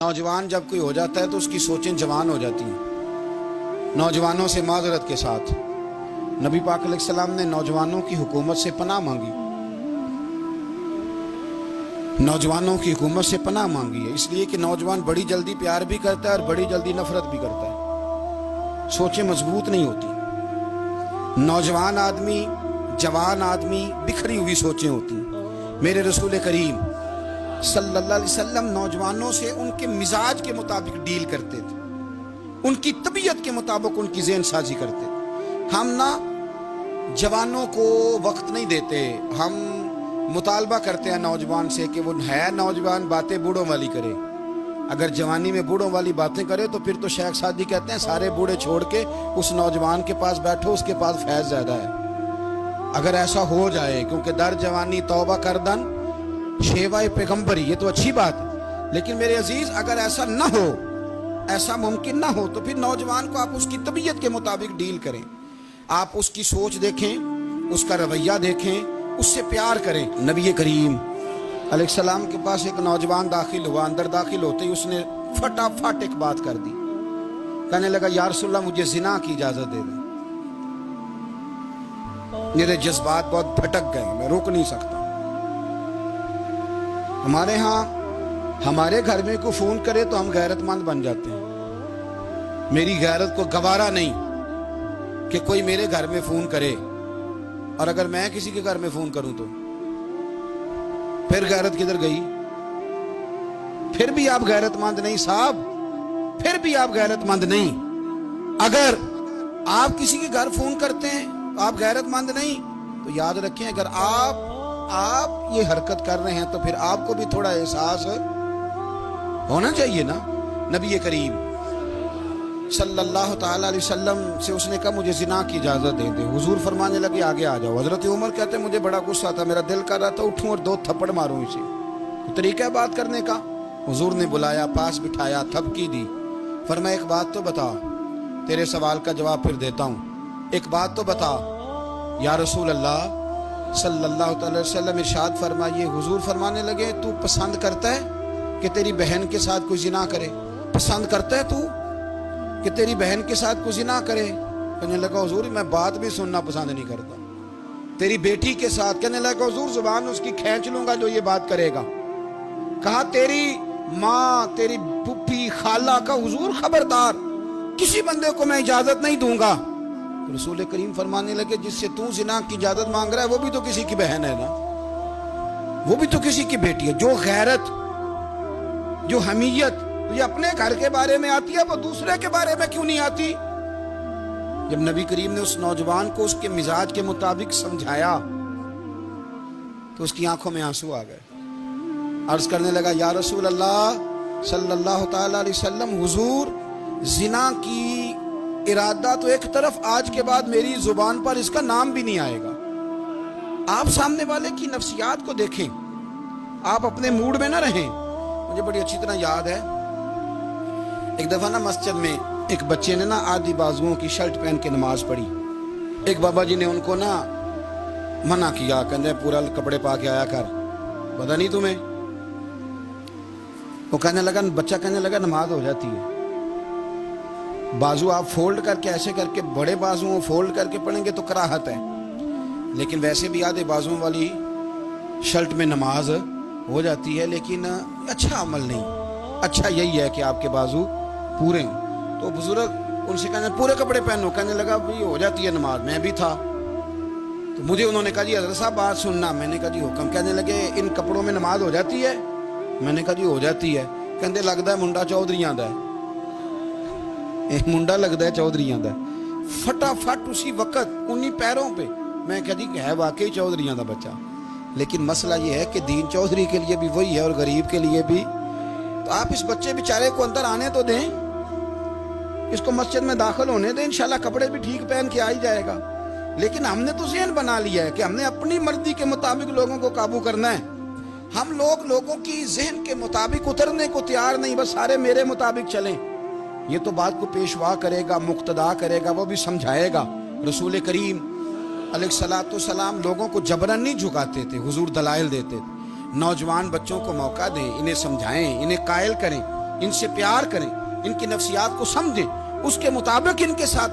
नौजवान जब कोई हो जाता है तो उसकी सोचें जवान हो जाती हैं। नौजवानों से माजरत के साथ नबी पाक अलैहिस्सलाम ने नौजवानों की हुकूमत से पनाह मांगी, नौजवानों की हुकूमत से पनाह मांगी है, इसलिए कि नौजवान बड़ी जल्दी प्यार भी करता है और बड़ी जल्दी नफरत भी करता है। सोचें मजबूत नहीं होती। नौजवान आदमी, जवान आदमी, बिखरी हुई सोचें होती हैं। मेरे रसूल करीम सल्लल्लाहु अलैहि वसल्लम नौजवानों से उनके मिजाज के मुताबिक डील करते थे, उनकी तबीयत के मुताबिक उनकी ज़हन साजी करते थे। हम ना जवानों को वक्त नहीं देते, हम मुतालबा करते हैं नौजवान से कि वो है नौजवान, बातें बूढ़ों वाली करे। अगर जवानी में बूढ़ों वाली बातें करे तो फिर तो शेख सादी कहते हैं सारे बूढ़े छोड़ के उस नौजवान के पास बैठो, उसके पास फैज़ ज़्यादा है। अगर ऐसा हो जाए, क्योंकि दर जवानी तौबा करदन शेवाए पैगंबरी, ये तो अच्छी बात है, लेकिन मेरे अजीज अगर ऐसा ना हो, ऐसा मुमकिन ना हो, तो फिर नौजवान को आप उसकी तबीयत के मुताबिक डील करें। आप उसकी सोच देखें, उसका रवैया देखें, उससे प्यार करें। नबी करीम अलैहिस्सलाम के पास एक नौजवान दाखिल हुआ। अंदर दाखिल होते ही उसने फटाफट एक बात कर दी। कहने लगा या रसूलल्लाह मुझे जिना की इजाजत दे दें। मेरे जज्बात बहुत भटक गए, मैं रोक नहीं सकता। हमारे यहाँ हमारे घर में कोई फोन करे तो हम गैरतमंद बन जाते हैं। मेरी गैरत को गवारा नहीं कि कोई मेरे घर में फोन करे, और अगर मैं किसी के घर में फोन करूं तो फिर गैरत किधर गई? फिर भी आप गैरतमंद नहीं साहब, फिर भी आप गैरतमंद नहीं। अगर आप किसी के घर फोन करते हैं तो आप गैरतमंद नहीं, तो याद रखें अगर आप ये हरकत कर रहे हैं तो फिर आपको भी थोड़ा एहसास होना चाहिए ना। नबी करीम सल्लल्लाहु ताला अलैहि वसल्लम से उसने कहा मुझे जिना की इजाजत दे दे। हुजूर फरमाने लगे आगे आ जाओ। हजरत उमर कहते मुझे बड़ा गुस्सा था, मेरा दिल कर रहा था उठूं और 2 थप्पड़ मारूं इसे। तो तरीका है बात करने का। हुजूर ने बुलाया, पास बिठाया, थपकी दी, फरमाया एक बात तो बता, तेरे सवाल का जवाब फिर देता हूं, एक बात तो बता। या रसूल अल्लाह सल्लल्लाहु अलैहि वसल्लम इरशाद फरमाइए। हुजूर फरमाने लगे तू पसंद करता है कि तेरी बहन के साथ कोई जिना करे? पसंद करता है तू कि तेरी बहन के साथ कोई जिना करे? कहने लगा हुजूर मैं बात भी सुनना पसंद नहीं करता। तेरी बेटी के साथ? कहने लगा हुजूर जुबान उसकी खींच लूंगा जो ये बात करेगा। कहा तेरी माँ, तेरी पुप्पी, खाला का? हुजूर खबरदार, किसी बंदे को मैं इजाजत नहीं दूंगा। तो रसूल करीम फरमाने लगे जिससे तू जिना की इजाजत मांग रहा है वो भी तो किसी की बहन है ना, वो भी तो किसी की बेटी है। जो गैरत, जो हमीयत तुझे अपने घर के बारे में आती है वो दूसरे के बारे में क्यों नहीं आती? जब नबी करीम ने उस नौजवान को उसके मिजाज के मुताबिक समझाया तो उसकी आंखों में आंसू आ गए। अर्ज करने लगा या रसूल अल्लाह सल्लल्लाहु ताला अलैहि वसल्लम, हुजूर जिना की इरादा तो एक तरफ, आज के बाद मेरी जुबान पर इसका नाम भी नहीं आएगा। आप सामने वाले की नफ्सियात को देखें, आप अपने मूड में ना रहें। मुझे बड़ी अच्छी तरह याद है एक दफा ना मस्जिद में एक बच्चे ने ना आधी बाजुओं की शर्ट पहन के नमाज पढ़ी। एक बाबा जी ने उनको ना मना किया, कहते पूरा कपड़े पा के आया कर, पता नहीं तुम्हें? वो कहने लगा, बच्चा कहने लगा नमाज हो जाती है, बाजू आप फोल्ड करके ऐसे करके, बड़े बाजुओं फोल्ड करके पढ़ेंगे तो कराहत है, लेकिन वैसे भी आधे बाजुओं वाली शर्ट में नमाज हो जाती है, लेकिन अच्छा अमल नहीं। अच्छा यही है कि आपके बाजू पूरे हों। तो बुजुर्ग उनसे कहने पूरे कपड़े पहनो। कहने लगा भाई हो जाती है नमाज, मैं भी था। तो मुझे उन्होंने कहा जी हज़रत साहब बात सुनना। मैंने कहा जी हुक्म। कहने लगे इन कपड़ों में नमाज हो जाती है? मैंने कहा जी हो जाती है। कहते लगता है मुंडा चौधरीयां दा है, मुंडा लगता है चौधरीयां दा। फटाफट उसी वक्त उन्हीं पैरों पे मैं कह दी है वाकई चौधरीयां दा बच्चा। लेकिन मसला ये है कि दीन चौधरी के लिए भी वही है और गरीब के लिए भी। तो आप इस बच्चे बेचारे को अंदर आने तो दें, इसको मस्जिद में दाखिल होने दें, इंशाल्लाह कपड़े भी ठीक पहन के आ ही जाएगा। लेकिन हमने तो ज़हन बना लिया है कि हमने अपनी मर्जी के मुताबिक लोगों को काबू करना है। हम लोगों की ज़हन के मुताबिक उतरने को तैयार नहीं, बस सारे मेरे मुताबिक चलें। ये तो बात को पेशवा करेगा, मुक्तदा करेगा, वो भी समझाएगा। रसूल करीम अलैहिस्सलातु सलाम लोगों को जबरन नहीं झुकाते थे, हुजूर दलाइल देते थे। नौजवान बच्चों को मौका दें, इन्हें समझाएं, इन्हें कायल करें, ان سے پیار کریں، ان کی نفسیات کو سمجھیں، اس کے مطابق ان کے ساتھ